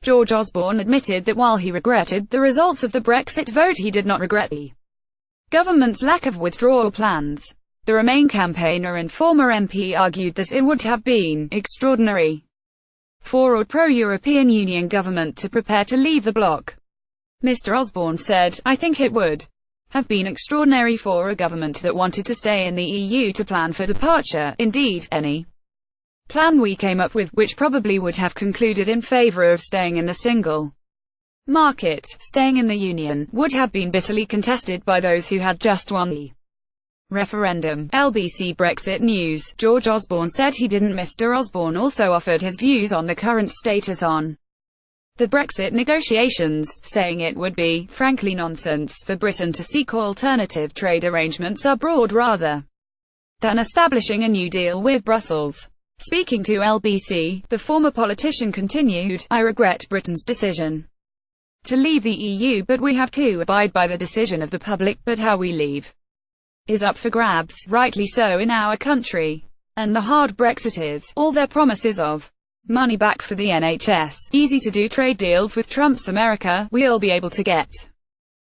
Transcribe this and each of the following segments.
George Osborne admitted that while he regretted the results of the Brexit vote, he did not regret the government's lack of withdrawal plans. The Remain campaigner and former MP argued that it would have been extraordinary for a pro-European Union government to prepare to leave the bloc. Mr Osborne said, "I think it would have been extraordinary for a government that wanted to stay in the EU to plan for departure. Indeed, any plan we came up with, which probably would have concluded in favour of staying in the single market, staying in the Union, would have been bitterly contested by those who had just won the referendum." LBCBrexit News. George Osborne said he didn't. Mr Osborne also offered his views on the current status on the Brexit negotiations, saying it would be, frankly, nonsense for Britain to seek alternative trade arrangements abroad rather than establishing a new deal with Brussels. Speaking to LBC, the former politician continued, "I regret Britain's decision to leave the EU, but we have to abide by the decision of the public. But how we leave is up for grabs, rightly so in our country. And the hard Brexit is, all their promises of money back for the NHS, easy-to-do trade deals with Trump's America. We'll be able to get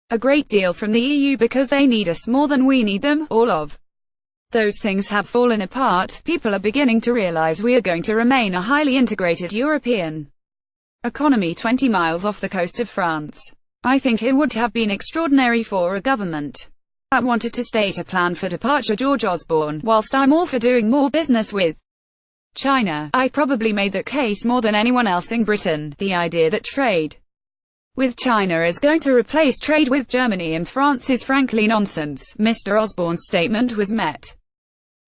a great deal from the EU because they need us more than we need them. All of those things have fallen apart. People are beginning to realize we are going to remain a highly integrated European economy 20 miles off the coast of France. I think it would have been extraordinary for a government that wanted to state a plan for departure." George Osborne, "Whilst I'm all for doing more business with China, I probably made that case more than anyone else in Britain. The idea that trade with China is going to replace trade with Germany and France is frankly nonsense." Mr Osborne's statement was met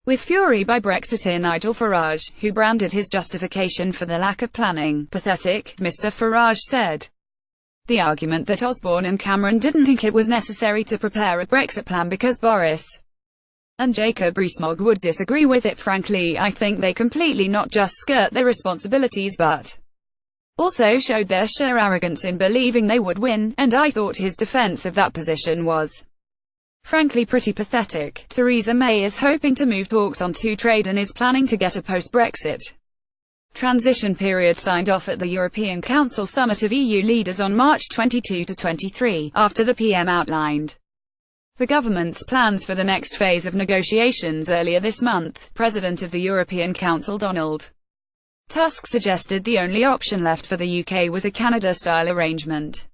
with fury by Brexiteer Nigel Farage, who branded his justification for the lack of planning pathetic. Mr Farage said the argument that Osborne and Cameron didn't think it was necessary to prepare a Brexit plan because Boris and Jacob Rees-Mogg would disagree with it. "Frankly, I think they completely not just skirt their responsibilities but also showed their sheer arrogance in believing they would win, and I thought his defense of that position was frankly pretty pathetic." Theresa May is hoping to move talks on trade and is planning to get a post-Brexit transition period signed off at the European Council summit of EU leaders on March 22 to 23, after the PM outlined the government's plans for the next phase of negotiations earlier this month. President of the European Council Donald Tusk suggested the only option left for the UK was a Canada-style arrangement.